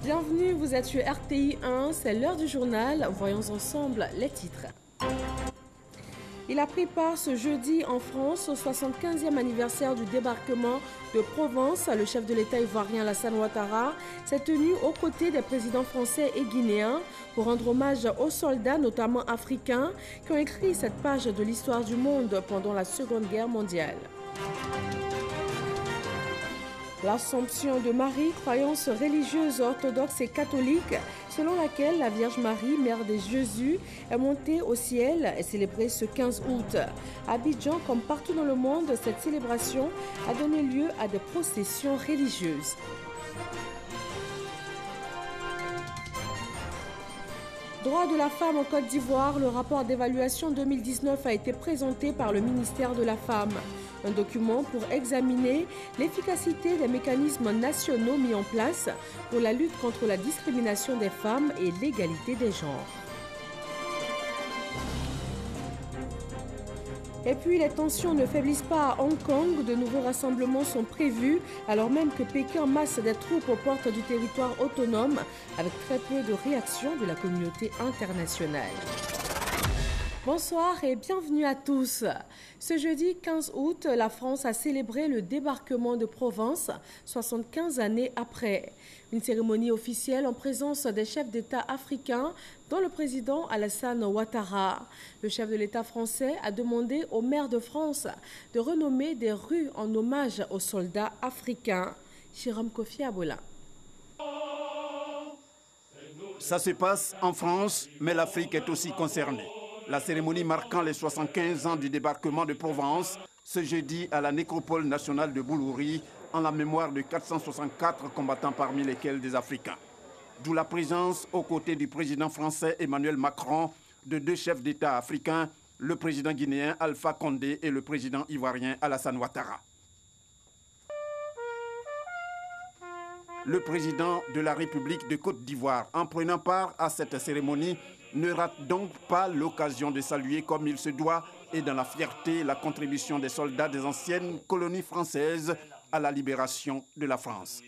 Bienvenue, vous êtes sur RTI 1, c'est l'heure du journal. Voyons ensemble les titres. Il a pris part ce jeudi en France au 75e anniversaire du débarquement de Provence. Le chef de l'État ivoirien Alassane Ouattara s'est tenu aux côtés des présidents français et guinéens pour rendre hommage aux soldats, notamment africains, qui ont écrit cette page de l'histoire du monde pendant la Seconde Guerre mondiale. L'Assomption de Marie, croyance religieuse orthodoxe et catholique, selon laquelle la Vierge Marie, mère de Jésus, est montée au ciel et célébrée ce 15 août. À Abidjan, comme partout dans le monde, cette célébration a donné lieu à des processions religieuses. Droits de la femme en Côte d'Ivoire, le rapport d'évaluation 2019 a été présenté par le ministère de la Femme. Un document pour examiner l'efficacité des mécanismes nationaux mis en place pour la lutte contre la discrimination des femmes et l'égalité des genres. Et puis les tensions ne faiblissent pas à Hong Kong. De nouveaux rassemblements sont prévus alors même que Pékin masse des troupes aux portes du territoire autonome avec très peu de réaction de la communauté internationale. Bonsoir et bienvenue à tous. Ce jeudi 15 août, la France a célébré le débarquement de Provence, 75 années après. Une cérémonie officielle en présence des chefs d'État africains, dont le président Alassane Ouattara. Le chef de l'État français a demandé aux maires de France de renommer des rues en hommage aux soldats africains. Chiram Kofi Abola. Ça se passe en France, mais l'Afrique est aussi concernée. La cérémonie marquant les 75 ans du débarquement de Provence, ce jeudi à la nécropole nationale de Boulouri, en la mémoire de 464 combattants parmi lesquels des Africains. D'où la présence aux côtés du président français Emmanuel Macron de deux chefs d'État africains, le président guinéen Alpha Condé et le président ivoirien Alassane Ouattara. Le président de la République de Côte d'Ivoire, en prenant part à cette cérémonie, ne rate donc pas l'occasion de saluer comme il se doit et dans la fierté la contribution des soldats des anciennes colonies françaises à la libération de la France.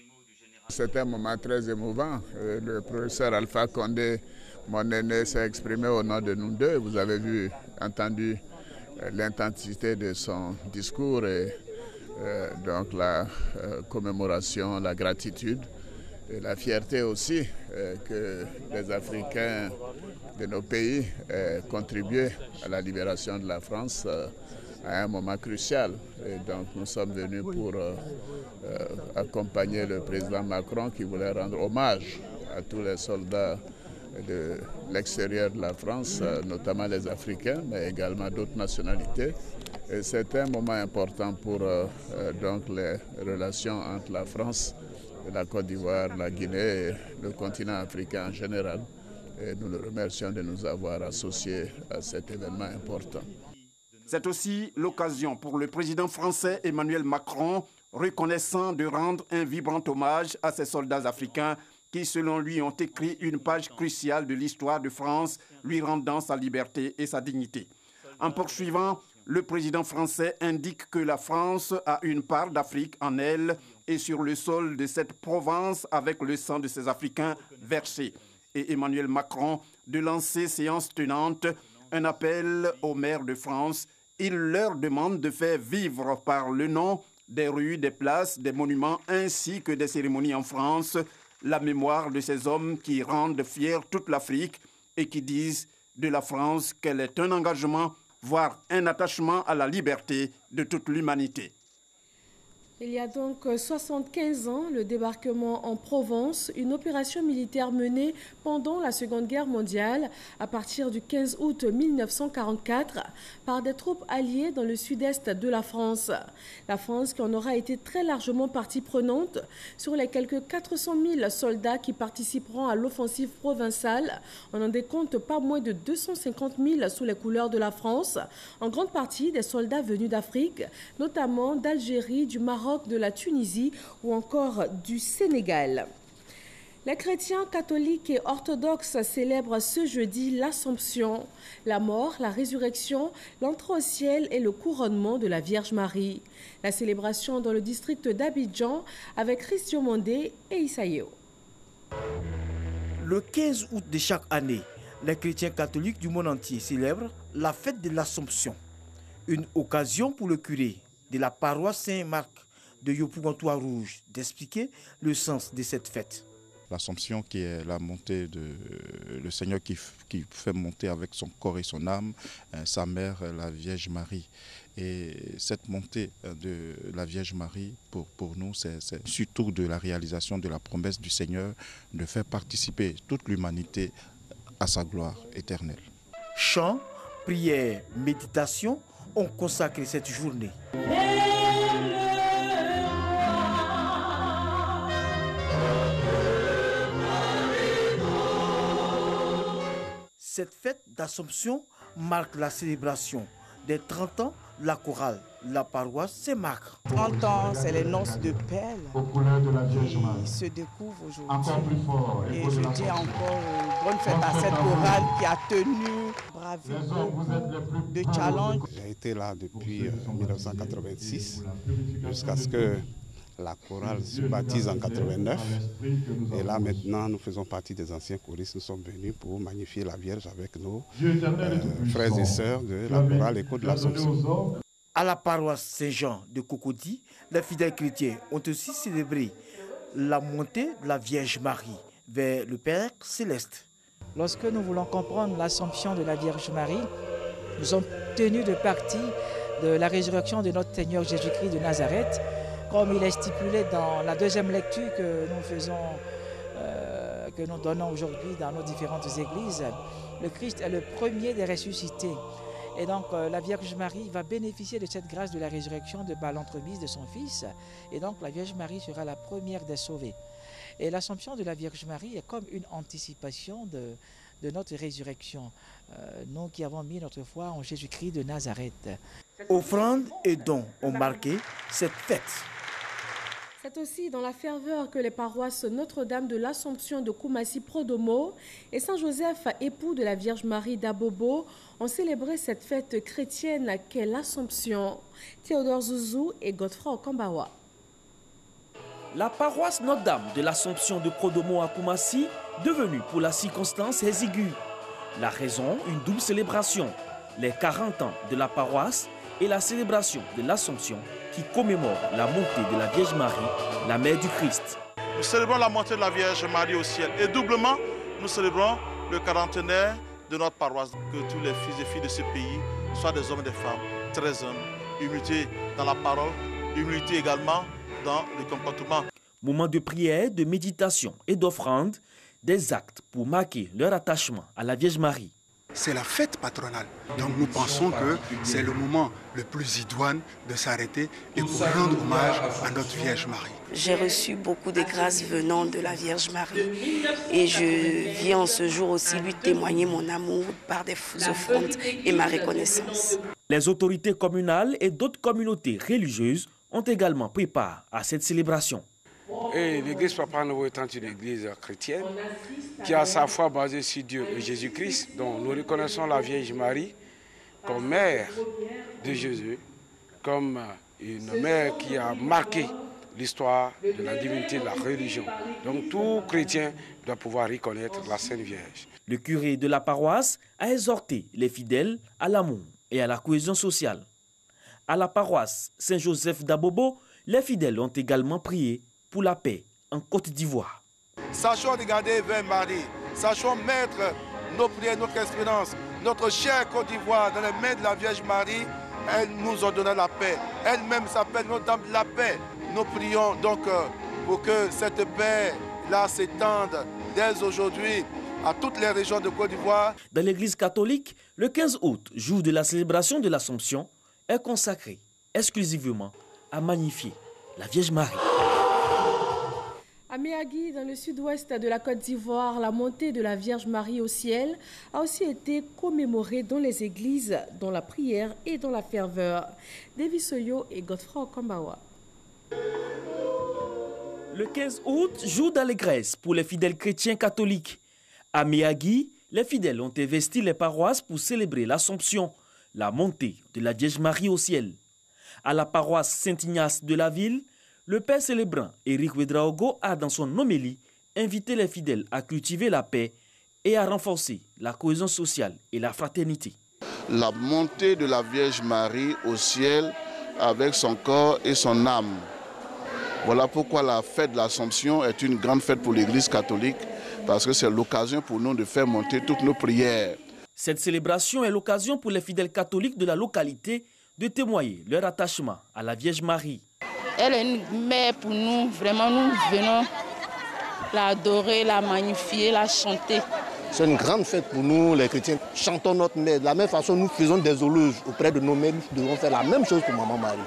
C'est un moment très émouvant. Le professeur Alpha Condé, mon aîné, s'est exprimé au nom de nous deux. Vous avez entendu l'intensité de son discours et donc la commémoration, la gratitude et la fierté aussi que les Africains de nos pays aient contribué à la libération de la France à un moment crucial. Et donc nous sommes venus pour accompagner le président Macron qui voulait rendre hommage à tous les soldats de l'extérieur de la France, notamment les Africains, mais également d'autres nationalités. Et c'est un moment important pour donc les relations entre la France, la Côte d'Ivoire, la Guinée et le continent africain en général. Et nous le remercions de nous avoir associés à cet événement important. C'est aussi l'occasion pour le président français Emmanuel Macron, reconnaissant de rendre un vibrant hommage à ces soldats africains qui, selon lui, ont écrit une page cruciale de l'histoire de France, lui rendant sa liberté et sa dignité. En poursuivant, le président français indique que la France a une part d'Afrique en elle et sur le sol de cette Provence avec le sang de ces Africains versé. Et Emmanuel Macron de lancer séance tenante un appel aux maires de France. Il leur demande de faire vivre par le nom des rues, des places, des monuments ainsi que des cérémonies en France la mémoire de ces hommes qui rendent fière toute l'Afrique et qui disent de la France qu'elle est un engagement, voire un attachement à la liberté de toute l'humanité. Il y a donc 75 ans, le débarquement en Provence, une opération militaire menée pendant la Seconde Guerre mondiale à partir du 15 août 1944 par des troupes alliées dans le sud-est de la France. La France qui en aura été très largement partie prenante sur les quelques 400 000 soldats qui participeront à l'offensive provinciale. On en décompte pas moins de 250 000 sous les couleurs de la France, en grande partie des soldats venus d'Afrique, notamment d'Algérie, du Maroc, de la Tunisie ou encore du Sénégal. Les chrétiens catholiques et orthodoxes célèbrent ce jeudi l'Assomption, la mort, la résurrection, l'entrée au ciel et le couronnement de la Vierge Marie. La célébration dans le district d'Abidjan avec Christian Mondé et Isaïo. Le 15 août de chaque année, les chrétiens catholiques du monde entier célèbrent la fête de l'Assomption. Une occasion pour le curé de la paroisse Saint-Marc de Yopougontois-Rouge d'expliquer le sens de cette fête. L'Assomption qui est la montée de le Seigneur qui fait monter avec son corps et son âme sa mère, la Vierge Marie. Et cette montée de la Vierge Marie, pour nous, c'est surtout de la réalisation de la promesse du Seigneur de faire participer toute l'humanité à sa gloire éternelle. Chants, prières, méditations ont consacré cette journée. Cette fête d'Assomption marque la célébration des 30 ans de la chorale, la paroisse Saint-Marc. 30 ans, c'est les noces de Pelle qui se découvrent aujourd'hui. Et je dis encore bonne fête à cette chorale qui a tenu, bravé beaucoup de challenges. J'ai été là depuis 1986 jusqu'à ce que la chorale se baptise en 89. Et là maintenant, nous faisons partie des anciens choristes. Nous sommes venus pour magnifier la Vierge avec nos frères et sœurs de la chorale Écho de l'Assomption. À la paroisse Saint-Jean de Cocody, les fidèles chrétiens ont aussi célébré la montée de la Vierge Marie vers le Père Céleste. Lorsque nous voulons comprendre l'Assomption de la Vierge Marie, nous sommes tenus de partir de la résurrection de notre Seigneur Jésus-Christ de Nazareth, comme il est stipulé dans la deuxième lecture que nous faisons, que nous donnons aujourd'hui dans nos différentes églises. Le Christ est le premier des ressuscités. Et donc la Vierge Marie va bénéficier de cette grâce de la résurrection de par l'entremise de son Fils. Et donc la Vierge Marie sera la première des sauvées. Et l'Assomption de la Vierge Marie est comme une anticipation de notre résurrection. Nous qui avons mis notre foi en Jésus-Christ de Nazareth. Offrandes et dons ont marqué cette fête. C'est aussi dans la ferveur que les paroisses Notre-Dame de l'Assomption de Koumassi-Prodomo et Saint-Joseph, époux de la Vierge Marie d'Abobo, ont célébré cette fête chrétienne qu'est l'Assomption. Théodore Zouzou et Godefroy Okambawa. La paroisse Notre-Dame de l'Assomption de Prodomo à Koumassi, devenue pour la circonstance exiguë. La raison, une double célébration, les 40 ans de la paroisse et la célébration de l'Assomption qui commémore la montée de la Vierge Marie, la mère du Christ. Nous célébrons la montée de la Vierge Marie au ciel et doublement, nous célébrons le quarantenaire de notre paroisse. Que tous les fils et filles de ce pays soient des hommes et des femmes, très humbles, humilité dans la parole, humilité également dans le comportement. Moment de prière, de méditation et d'offrande, des actes pour marquer leur attachement à la Vierge Marie. C'est la fête patronale. Donc nous pensons que c'est le moment le plus idoine de s'arrêter et pour rendre hommage à notre Vierge Marie. J'ai reçu beaucoup de grâces venant de la Vierge Marie et je viens en ce jour aussi lui témoigner mon amour par des offrandes et ma reconnaissance. Les autorités communales et d'autres communautés religieuses ont également pris part à cette célébration. L'église Papa Nouveau étant une église chrétienne qui a sa foi basée sur Dieu et Jésus-Christ, dont nous reconnaissons la Vierge Marie comme mère de Jésus, comme une mère qui a marqué l'histoire de la divinité de la religion. Donc tout chrétien doit pouvoir reconnaître la Sainte Vierge. Le curé de la paroisse a exhorté les fidèles à l'amour et à la cohésion sociale. À la paroisse Saint-Joseph d'Abobo, les fidèles ont également prié pour la paix en Côte d'Ivoire. Sachons regarder vers Marie, sachons mettre nos prières, notre espérance, notre chère Côte d'Ivoire dans les mains de la Vierge Marie. Elle nous a donné la paix. Elle-même s'appelle Notre-Dame de la paix. Nous prions donc pour que cette paix-là s'étende dès aujourd'hui à toutes les régions de Côte d'Ivoire. Dans l'église catholique, le 15 août, jour de la célébration de l'Assomption, est consacré exclusivement à magnifier la Vierge Marie. À Méagui, dans le sud-ouest de la Côte d'Ivoire, la montée de la Vierge Marie au ciel a aussi été commémorée dans les églises, dans la prière et dans la ferveur. David Soyo et Godefroy Okambawa. Le 15 août, jour d'allégresse pour les fidèles chrétiens catholiques. À Méagui, les fidèles ont investi les paroisses pour célébrer l'Assomption, la montée de la Vierge Marie au ciel. À la paroisse Saint-Ignace de la ville, le père célébrant Éric Ouédraogo a dans son homélie invité les fidèles à cultiver la paix et à renforcer la cohésion sociale et la fraternité. La montée de la Vierge Marie au ciel avec son corps et son âme. Voilà pourquoi la fête de l'Assomption est une grande fête pour l'Église catholique, parce que c'est l'occasion pour nous de faire monter toutes nos prières. Cette célébration est l'occasion pour les fidèles catholiques de la localité de témoigner leur attachement à la Vierge Marie. Elle est une mère pour nous, vraiment nous venons l'adorer, la magnifier, la chanter. C'est une grande fête pour nous les chrétiens. Chantons notre mère. De la même façon, nous faisons des éloges auprès de nos mères. Nous devons faire la même chose pour Maman Marie.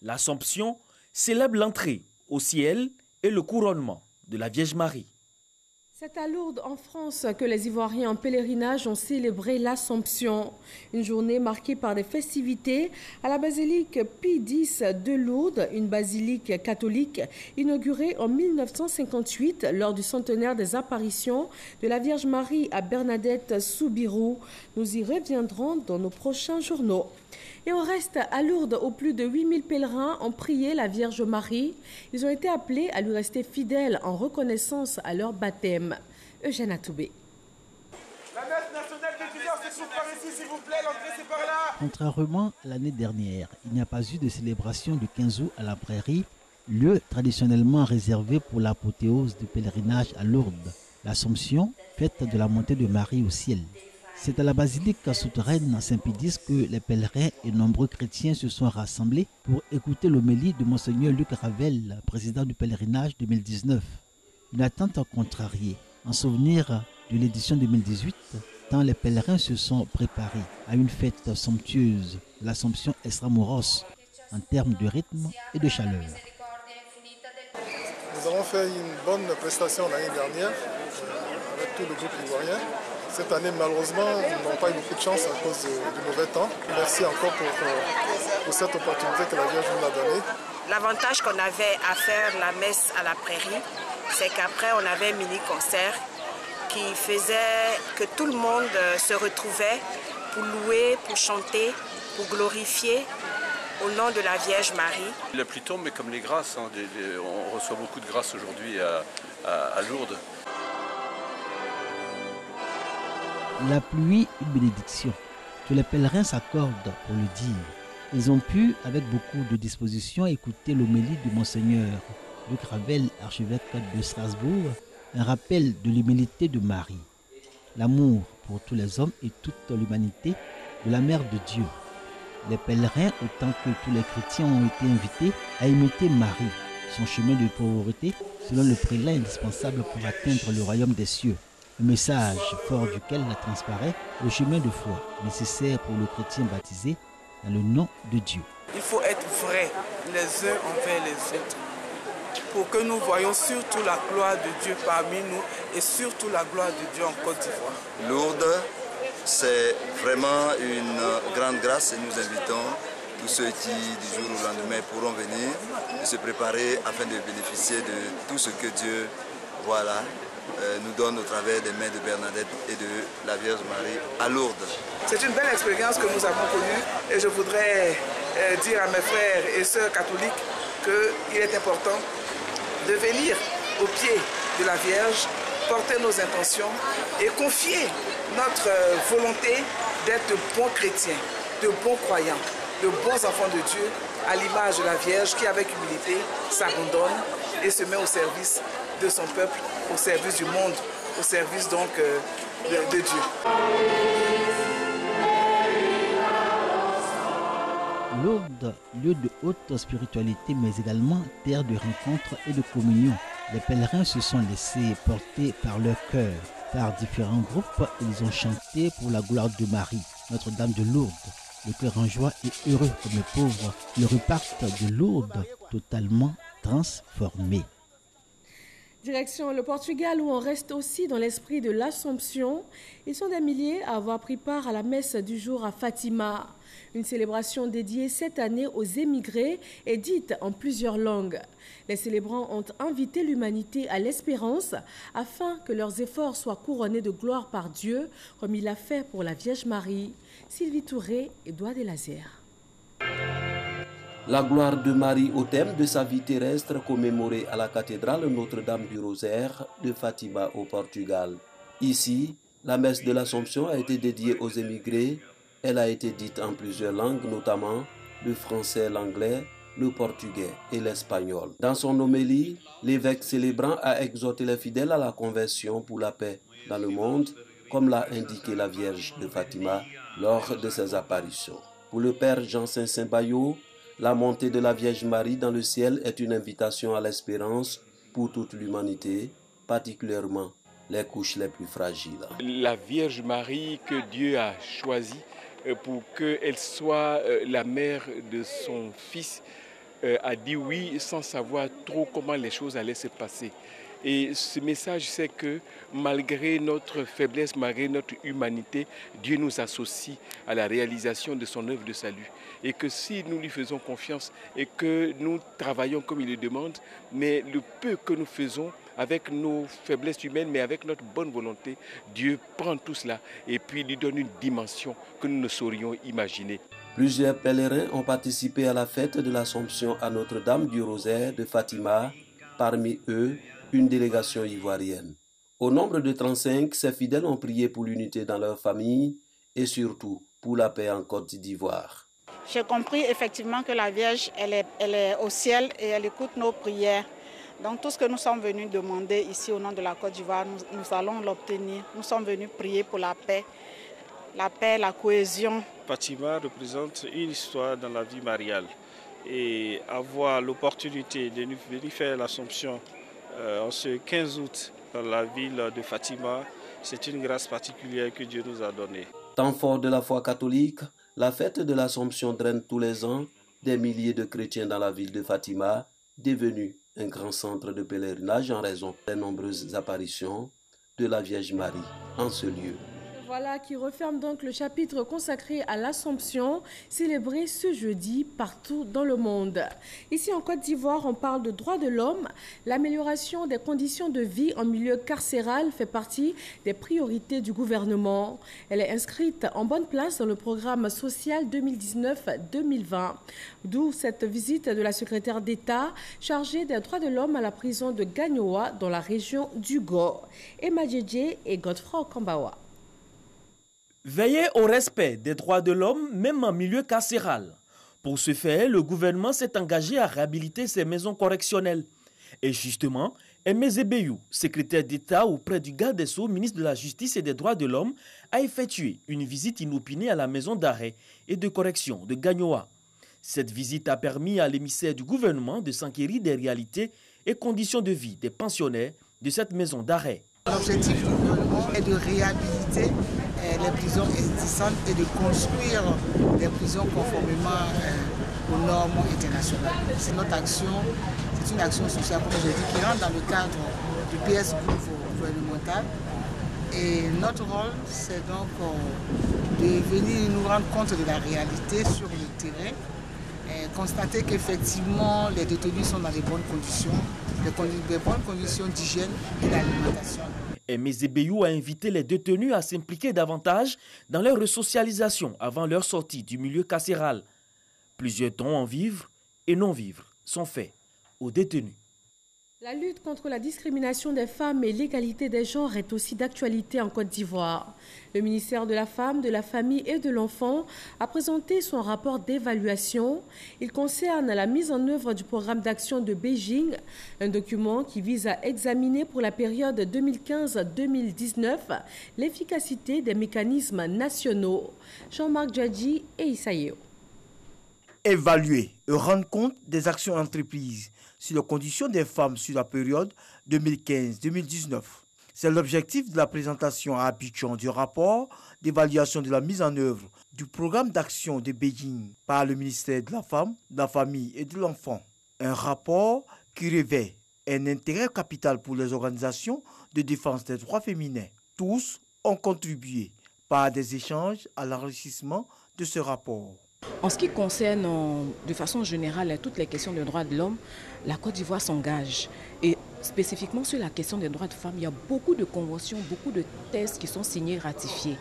L'Assomption célèbre l'entrée au ciel et le couronnement de la Vierge Marie. C'est à Lourdes, en France, que les Ivoiriens en pèlerinage ont célébré l'Assomption. Une journée marquée par des festivités à la basilique Pie X de Lourdes, une basilique catholique inaugurée en 1958 lors du centenaire des apparitions de la Vierge Marie à Bernadette Soubirous. Nous y reviendrons dans nos prochains journaux. Et on reste à Lourdes où plus de 8000 pèlerins ont prié la Vierge Marie. Ils ont été appelés à lui rester fidèles en reconnaissance à leur baptême. Eugène Atoubé. La messe nationale d'étudiants se trouve par ici, s'il vous plaît, l'entrée c'est par là. Contrairement à l'année dernière, il n'y a pas eu de célébration du 15 août à la Prairie, lieu traditionnellement réservé pour l'apothéose du pèlerinage à Lourdes, l'Assomption, fête de la montée de Marie au ciel. C'est à la basilique souterraine Saint-Pie X que les pèlerins et nombreux chrétiens se sont rassemblés pour écouter l'homélie de Monseigneur Luc Ravel, président du pèlerinage 2019. Une attente contrariée, en souvenir de l'édition 2018, tant les pèlerins se sont préparés à une fête somptueuse, l'Assomption extramuros, en termes de rythme et de chaleur. Nous avons fait une bonne prestation l'année dernière avec tout le groupe ivoirien. Cette année, malheureusement, nous n'avons pas eu beaucoup de chance à cause du mauvais temps. Merci encore pour cette opportunité que la Vierge nous a donnée. L'avantage qu'on avait à faire la messe à la Prairie, c'est qu'après, on avait un mini-concert qui faisait que tout le monde se retrouvait pour louer, pour chanter, pour glorifier au nom de la Vierge Marie. La pluie tombe, mais comme les grâces, on reçoit beaucoup de grâces aujourd'hui à Lourdes. La pluie, une bénédiction. Que les pèlerins s'accordent pour le dire. Ils ont pu, avec beaucoup de disposition, écouter l'homélie de Monseigneur Luc Ravel, archevêque de Strasbourg, un rappel de l'humilité de Marie, l'amour pour tous les hommes et toute l'humanité de la Mère de Dieu. Les pèlerins, autant que tous les chrétiens, ont été invités à imiter Marie, son chemin de pauvreté, selon le prélat indispensable pour atteindre le royaume des cieux. Le message fort duquel transparaît le chemin de foi nécessaire pour le chrétien baptisé dans le nom de Dieu. Il faut être vrai les uns envers les autres pour que nous voyions surtout la gloire de Dieu parmi nous et surtout la gloire de Dieu en Côte d'Ivoire. Lourdes, c'est vraiment une grande grâce et nous invitons tous ceux qui du jour au lendemain pourront venir et se préparer afin de bénéficier de tout ce que Dieu nous donne au travers des mains de Bernadette et de la Vierge Marie à Lourdes. C'est une belle expérience que nous avons connue et je voudrais dire à mes frères et sœurs catholiques qu'il est important de venir au pied de la Vierge, porter nos intentions et confier notre volonté d'être de bons chrétiens, de bons croyants, de bons enfants de Dieu à l'image de la Vierge qui avec humilité s'abandonne et se met au service de son peuple, au service du monde, au service donc de Dieu. Lourdes, lieu de haute spiritualité mais également terre de rencontre et de communion. Les pèlerins se sont laissés porter par leur cœur. Par différents groupes, ils ont chanté pour la gloire de Marie, Notre-Dame de Lourdes. Le cœur en joie et heureux comme les pauvres, ils repartent de Lourdes totalement transformés. Direction le Portugal où on reste aussi dans l'esprit de l'Assomption. Ils sont des milliers à avoir pris part à la messe du jour à Fatima. Une célébration dédiée cette année aux émigrés et dite en plusieurs langues. Les célébrants ont invité l'humanité à l'espérance afin que leurs efforts soient couronnés de gloire par Dieu, comme il l'a fait pour la Vierge Marie. Sylvie Touré et Doigt des Lasers. La gloire de Marie au thème de sa vie terrestre commémorée à la cathédrale Notre-Dame du Rosaire de Fatima au Portugal. Ici, la messe de l'Assomption a été dédiée aux émigrés. Elle a été dite en plusieurs langues, notamment le français, l'anglais, le portugais et l'espagnol. Dans son homélie, l'évêque célébrant a exhorté les fidèles à la conversion pour la paix dans le monde, comme l'a indiqué la Vierge de Fatima lors de ses apparitions. Pour le Père Jean Saint-Bayot, la montée de la Vierge Marie dans le ciel est une invitation à l'espérance pour toute l'humanité, particulièrement les couches les plus fragiles. La Vierge Marie que Dieu a choisie pour qu'elle soit la mère de son fils a dit oui sans savoir trop comment les choses allaient se passer. Et ce message, c'est que malgré notre faiblesse, malgré notre humanité, Dieu nous associe à la réalisation de son œuvre de salut. Et que si nous lui faisons confiance et que nous travaillons comme il le demande, mais le peu que nous faisons avec nos faiblesses humaines, mais avec notre bonne volonté, Dieu prend tout cela et puis lui donne une dimension que nous ne saurions imaginer. Plusieurs pèlerins ont participé à la fête de l'Assomption à Notre-Dame du Rosaire de Fatima, parmi eux une délégation ivoirienne. Au nombre de 35, ces fidèles ont prié pour l'unité dans leur famille et surtout pour la paix en Côte d'Ivoire. J'ai compris effectivement que la Vierge, elle est au ciel et elle écoute nos prières. Donc tout ce que nous sommes venus demander ici au nom de la Côte d'Ivoire, nous allons l'obtenir. Nous sommes venus prier pour la paix, la cohésion. Fatima représente une histoire dans la vie mariale et avoir l'opportunité de venir faire l'Assomption en ce 15 août dans la ville de Fatima, c'est une grâce particulière que Dieu nous a donnée. Temps fort de la foi catholique, la fête de l'Assomption draine tous les ans des milliers de chrétiens dans la ville de Fatima, devenue un grand centre de pèlerinage en raison des nombreuses apparitions de la Vierge Marie en ce lieu. Voilà qui referme donc le chapitre consacré à l'Assomption, célébré ce jeudi partout dans le monde. Ici en Côte d'Ivoire, on parle de droits de l'homme. L'amélioration des conditions de vie en milieu carcéral fait partie des priorités du gouvernement. Elle est inscrite en bonne place dans le programme social 2019-2020. D'où cette visite de la secrétaire d'État chargée des droits de l'homme à la prison de Gagnoa dans la région du Go. Emma Djedje et Godefroy Kambawa. Veiller au respect des droits de l'homme, même en milieu carcéral. Pour ce faire, le gouvernement s'est engagé à réhabiliter ces maisons correctionnelles. Et justement, Aimé Zebeyou, secrétaire d'État auprès du garde des Sceaux, ministre de la Justice et des Droits de l'Homme, a effectué une visite inopinée à la maison d'arrêt et de correction de Gagnoa. Cette visite a permis à l'émissaire du gouvernement de s'enquérir des réalités et conditions de vie des pensionnaires de cette maison d'arrêt. L'objectif du gouvernement est de réhabiliter les prisons existantes et de construire des prisons conformément aux normes internationales. C'est notre action, c'est une action sociale, comme je l'ai dit, qui rentre dans le cadre du PS gouvernemental. Et notre rôle, c'est donc de venir nous rendre compte de la réalité sur le terrain, et constater qu'effectivement les détenus sont dans les bonnes conditions, des bonnes conditions d'hygiène et d'alimentation. Aimé Zebeyou a invité les détenus à s'impliquer davantage dans leur resocialisation avant leur sortie du milieu carcéral. Plusieurs dons en vivre et non vivre sont faits aux détenus. La lutte contre la discrimination des femmes et l'égalité des genres est aussi d'actualité en Côte d'Ivoire. Le ministère de la Femme, de la Famille et de l'Enfant a présenté son rapport d'évaluation. Il concerne la mise en œuvre du programme d'action de Beijing, un document qui vise à examiner pour la période 2015-2019 l'efficacité des mécanismes nationaux. Jean-Marc Djadji et Issaïo. Évaluer et rendre compte des actions entreprises sur les conditions des femmes sur la période 2015-2019. C'est l'objectif de la présentation à Abidjan du rapport d'évaluation de la mise en œuvre du programme d'action de Beijing par le ministère de la Femme, de la Famille et de l'Enfant. Un rapport qui révèle un intérêt capital pour les organisations de défense des droits féminins. Tous ont contribué par des échanges à l'enrichissement de ce rapport. En ce qui concerne de façon générale toutes les questions de droits de l'homme, la Côte d'Ivoire s'engage. Et spécifiquement sur la question des droits de femmes, il y a beaucoup de conventions, beaucoup de textes qui sont signés et ratifiés.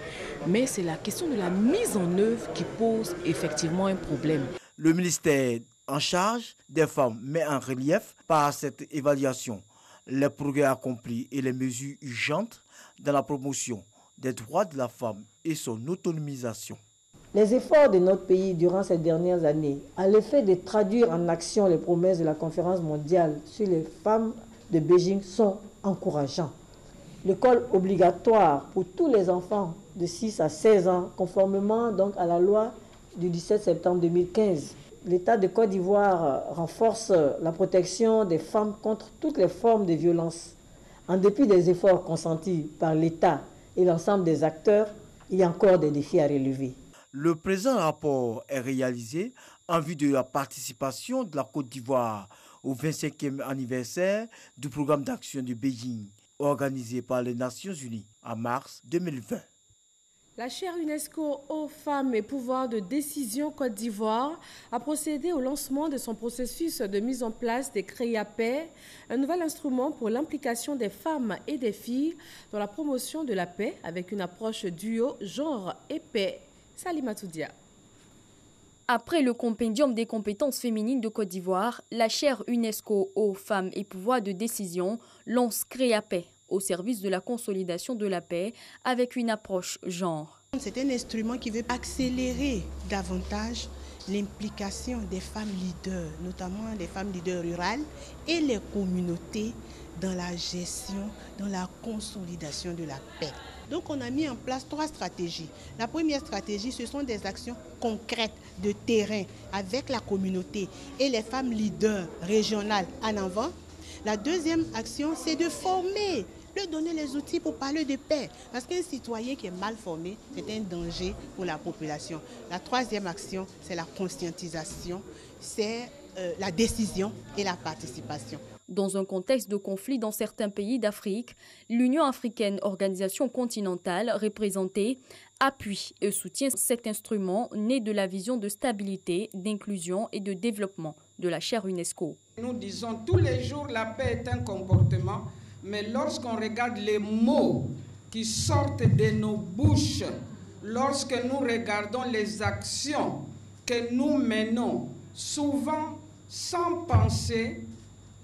Mais c'est la question de la mise en œuvre qui pose effectivement un problème. Le ministère en charge des femmes met en relief par cette évaluation les progrès accomplis et les mesures urgentes dans la promotion des droits de la femme et son autonomisation. Les efforts de notre pays durant ces dernières années, à l'effet de traduire en action les promesses de la conférence mondiale sur les femmes de Beijing, sont encourageants. L'école obligatoire pour tous les enfants de 6 à 16 ans, conformément donc à la loi du 17 septembre 2015. L'État de Côte d'Ivoire renforce la protection des femmes contre toutes les formes de violence. En dépit des efforts consentis par l'État et l'ensemble des acteurs, il y a encore des défis à relever. Le présent rapport est réalisé en vue de la participation de la Côte d'Ivoire au 25e anniversaire du programme d'action de Beijing, organisé par les Nations Unies en mars 2020. La chaire UNESCO aux femmes et pouvoir de décision Côte d'Ivoire a procédé au lancement de son processus de mise en place des CREAPAIS, un nouvel instrument pour l'implication des femmes et des filles dans la promotion de la paix avec une approche duo genre et paix. Salimata Dia. Après le compendium des compétences féminines de Côte d'Ivoire, la chaire UNESCO aux femmes et pouvoir de décision lance CREAPAIS au service de la consolidation de la paix avec une approche genre. C'est un instrument qui veut accélérer davantage l'implication des femmes leaders, notamment les femmes leaders rurales et les communautés dans la gestion, dans la consolidation de la paix. Donc on a mis en place 3 stratégies. La première stratégie, ce sont des actions concrètes de terrain avec la communauté et les femmes leaders régionales en avant. La deuxième action, c'est de former, de donner les outils pour parler de paix. Parce qu'un citoyen qui est mal formé, c'est un danger pour la population. La troisième action, c'est la conscientisation, c'est la décision et la participation. Dans un contexte de conflit dans certains pays d'Afrique, l'Union africaine, organisation continentale représentée, appuie et soutient cet instrument né de la vision de stabilité, d'inclusion et de développement de la chaire UNESCO. Nous disons tous les jours la paix est un comportement, mais lorsqu'on regarde les mots qui sortent de nos bouches, lorsque nous regardons les actions que nous menons, souvent sans penser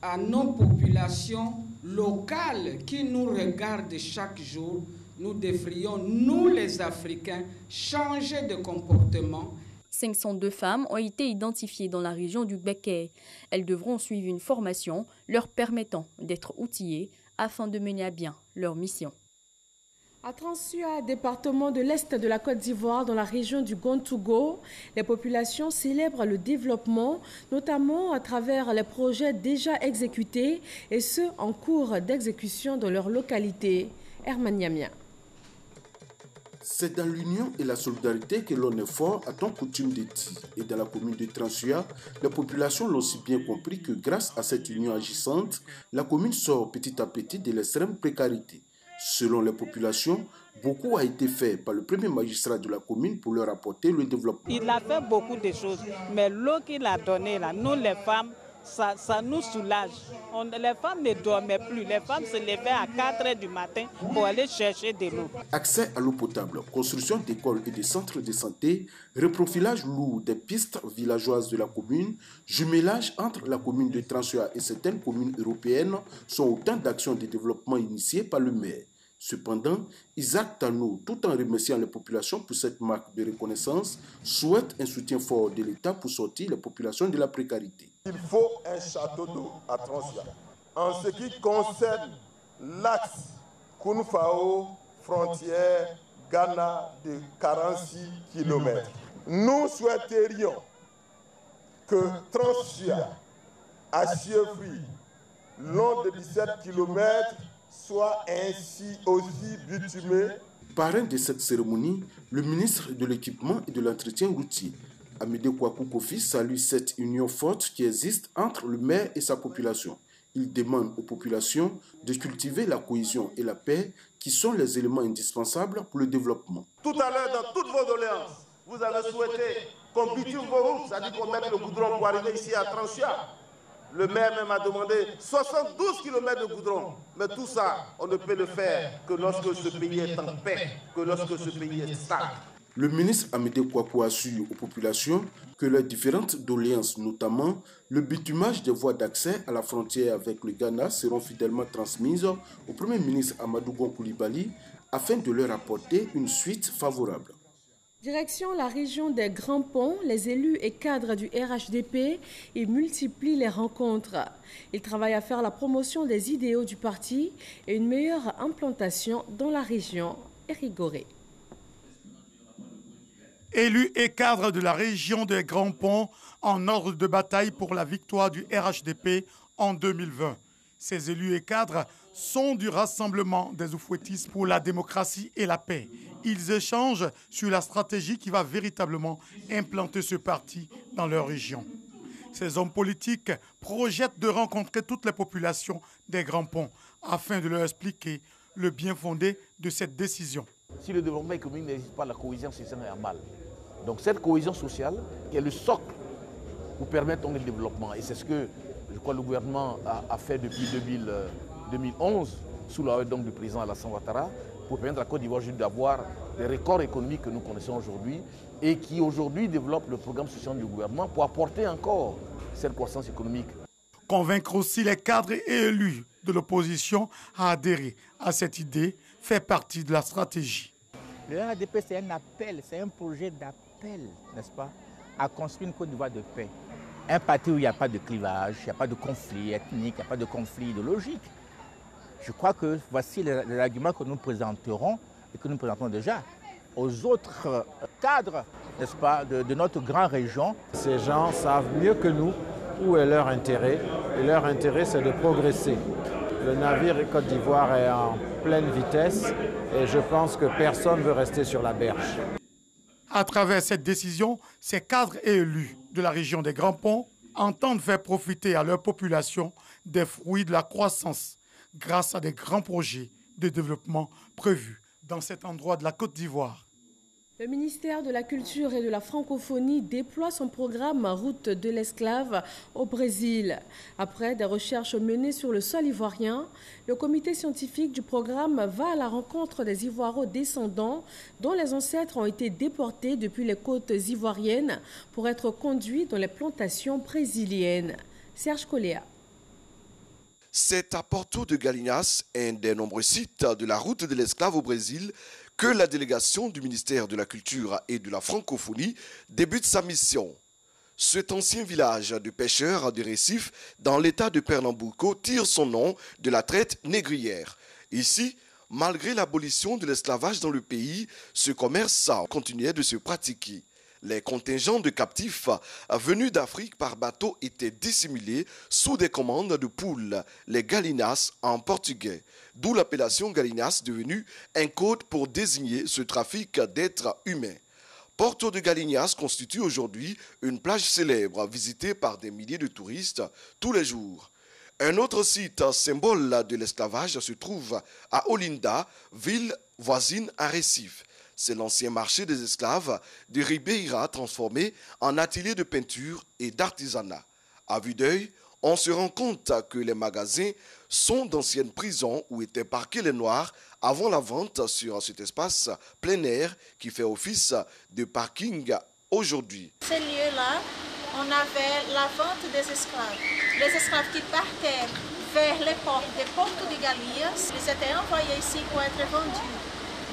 à nos populations locales qui nous regardent chaque jour, nous devrions, nous les Africains, changer de comportement. 502 femmes ont été identifiées dans la région du Békay. Elles devront suivre une formation leur permettant d'être outillées afin de mener à bien leur mission. À Transua, département de l'Est de la Côte d'Ivoire, dans la région du Gontougo, les populations célèbrent le développement, notamment à travers les projets déjà exécutés et ceux en cours d'exécution dans leur localité. Herman Yamia. C'est dans l'union et la solidarité que l'on est fort, a-t-on coutume de dire. Et dans la commune de Transua, la population l'a aussi bien compris que grâce à cette union agissante, la commune sort petit à petit de l'extrême précarité. Selon les populations, beaucoup a été fait par le premier magistrat de la commune pour leur apporter le développement. Il a fait beaucoup de choses, mais l'eau qu'il a donnée, là, nous les femmes, ça nous soulage. Les femmes ne dormaient plus, les femmes se levaient à 4 h du matin pour aller chercher de l'eau. Accès à l'eau potable, construction d'écoles et de centres de santé, reprofilage lourd des pistes villageoises de la commune, jumelage entre la commune de Transua et certaines communes européennes sont autant d'actions de développement initiées par le maire. Cependant, Isaac Tano, tout en remerciant les populations pour cette marque de reconnaissance, souhaite un soutien fort de l'État pour sortir les populations de la précarité. Il faut un château d'eau à Transua. En ce qui concerne l'axe Kounfao, frontière Ghana de 46 km, nous souhaiterions que Transua, à Chiefri, long de 17 km, soit ainsi aussi bitumé. Parrain de cette cérémonie, le ministre de l'Équipement et de l'Entretien routier, Amédée Kouakou Kofi, salue cette union forte qui existe entre le maire et sa population. Il demande aux populations de cultiver la cohésion et la paix qui sont les éléments indispensables pour le développement. Tout à l'heure, dans toutes vos doléances, vous avez souhaité qu'on bitume vos routes, c'est-à-dire qu'on mette le goudron pour arriver ici à Transua. Le maire même a demandé 72 km de goudron. Mais tout ça, on ne peut le faire que lorsque ce pays est en paix, que lorsque ce pays est stable. Le ministre Amédée Kouakou assure aux populations que leurs différentes doléances, notamment le bitumage des voies d'accès à la frontière avec le Ghana, seront fidèlement transmises au Premier ministre Amadou Gon Coulibaly afin de leur apporter une suite favorable. Direction la région des Grands Ponts, les élus et cadres du RHDP y multiplient les rencontres. Ils travaillent à faire la promotion des idéaux du parti et une meilleure implantation dans la région. Éric Goré. Élus et cadres de la région des Grands Ponts en ordre de bataille pour la victoire du RHDP en 2020. Ces élus et cadres sont du rassemblement des oufouettistes pour la démocratie et la paix. Ils échangent sur la stratégie qui va véritablement implanter ce parti dans leur région. Ces hommes politiques projettent de rencontrer toutes les populations des Grands Ponts afin de leur expliquer le bien fondé de cette décision. Si le développement économique n'existe pas, la cohésion sociale est mal. Donc cette cohésion sociale est le socle pour permettre le développement. Et c'est ce que je crois le gouvernement a fait depuis 2011, sous la houlette du président Alassane Ouattara, pour permettre à la Côte d'Ivoire d'avoir des records économiques que nous connaissons aujourd'hui et qui aujourd'hui développent le programme social du gouvernement pour apporter encore cette croissance économique. Convaincre aussi les cadres et élus de l'opposition à adhérer à cette idée fait partie de la stratégie. Le RHDP, c'est un appel, c'est un projet d'appel, n'est-ce pas, à construire une Côte d'Ivoire de paix. Un parti où il n'y a pas de clivage, il n'y a pas de conflit ethnique, il n'y a pas de conflit idéologique. Je crois que voici l'argument que nous présenterons et que nous présentons déjà aux autres cadres, n'est-ce pas, de notre grande région. Ces gens savent mieux que nous où est leur intérêt. Et leur intérêt, c'est de progresser. Le navire Côte d'Ivoire est en pleine vitesse et je pense que personne ne veut rester sur la berge. À travers cette décision, ces cadres et élus de la région des Grands Ponts entendent faire profiter à leur population des fruits de la croissance grâce à des grands projets de développement prévus dans cet endroit de la Côte d'Ivoire. Le ministère de la Culture et de la Francophonie déploie son programme Route de l'esclave au Brésil. Après des recherches menées sur le sol ivoirien, le comité scientifique du programme va à la rencontre des Ivoiro-descendants dont les ancêtres ont été déportés depuis les côtes ivoiriennes pour être conduits dans les plantations brésiliennes. Serge Coléa. C'est à Porto de Galinhas, un des nombreux sites de la route de l'esclave au Brésil, que la délégation du ministère de la Culture et de la Francophonie débute sa mission. Cet ancien village de pêcheurs de récifs dans l'état de Pernambuco tire son nom de la traite négrière. Ici, malgré l'abolition de l'esclavage dans le pays, ce commerce continuait de se pratiquer. Les contingents de captifs venus d'Afrique par bateau étaient dissimulés sous des commandes de poules, les galinas en portugais, d'où l'appellation galinas devenue un code pour désigner ce trafic d'êtres humains. Porto de Galinhas constitue aujourd'hui une plage célèbre visitée par des milliers de touristes tous les jours. Un autre site symbole de l'esclavage se trouve à Olinda, ville voisine à Recife. C'est l'ancien marché des esclaves de Ribeira transformé en atelier de peinture et d'artisanat. À vue d'œil, on se rend compte que les magasins sont d'anciennes prisons où étaient parqués les Noirs avant la vente sur cet espace plein air qui fait office de parking aujourd'hui. Ces lieux-là, on avait la vente des esclaves. Les esclaves qui partaient vers les portes des Porto de Galinhas, ils étaient envoyés ici pour être vendus.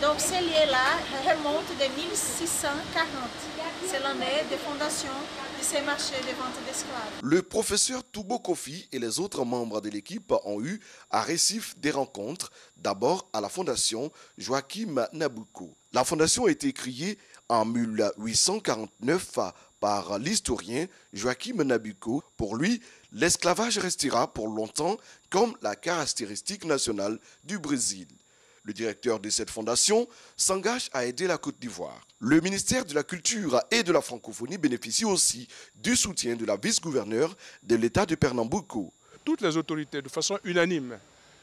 Donc ces lieux-là remontent de 1640. C'est l'année de fondation de ces marchés de vente d'esclaves. Le professeur Toubo Kofi et les autres membres de l'équipe ont eu à Recife des rencontres, d'abord à la fondation Joachim Nabuco. La fondation a été créée en 1849 par l'historien Joachim Nabuco. Pour lui, l'esclavage restera pour longtemps comme la caractéristique nationale du Brésil. Le directeur de cette fondation s'engage à aider la Côte d'Ivoire. Le ministère de la Culture et de la Francophonie bénéficie aussi du soutien de la vice-gouverneure de l'État de Pernambuco. Toutes les autorités, de façon unanime,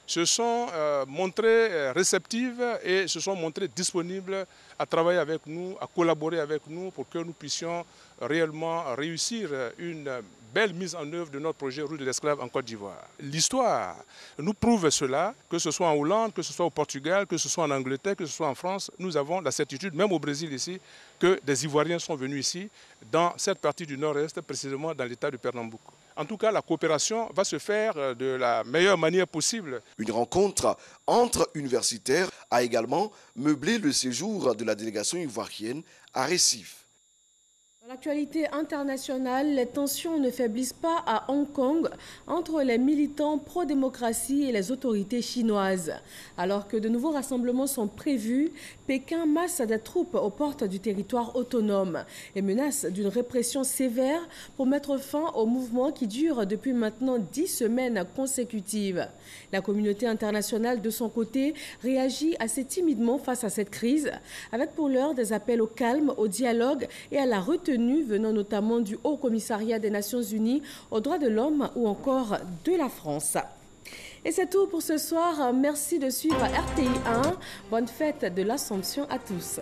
se sont montrées réceptives et se sont montrées disponibles à travailler avec nous, à collaborer avec nous pour que nous puissions réellement réussir une belle mise en œuvre de notre projet Route de l'esclave en Côte d'Ivoire. L'histoire nous prouve cela, que ce soit en Hollande, que ce soit au Portugal, que ce soit en Angleterre, que ce soit en France. Nous avons la certitude, même au Brésil ici, que des Ivoiriens sont venus ici, dans cette partie du nord-est, précisément dans l'état de Pernambouc. En tout cas, la coopération va se faire de la meilleure manière possible. Une rencontre entre universitaires a également meublé le séjour de la délégation ivoirienne à Recife. Dans l'actualité internationale, les tensions ne faiblissent pas à Hong Kong entre les militants pro-démocratie et les autorités chinoises. Alors que de nouveaux rassemblements sont prévus, Pékin masse des troupes aux portes du territoire autonome et menace d'une répression sévère pour mettre fin au mouvement qui dure depuis maintenant 10 semaines consécutives. La communauté internationale, de son côté, réagit assez timidement face à cette crise, avec pour l'heure des appels au calme, au dialogue et à la retenue venant notamment du Haut Commissariat des Nations Unies aux droits de l'homme ou encore de la France. Et c'est tout pour ce soir. Merci de suivre RTI 1. Bonne fête de l'Assomption à tous.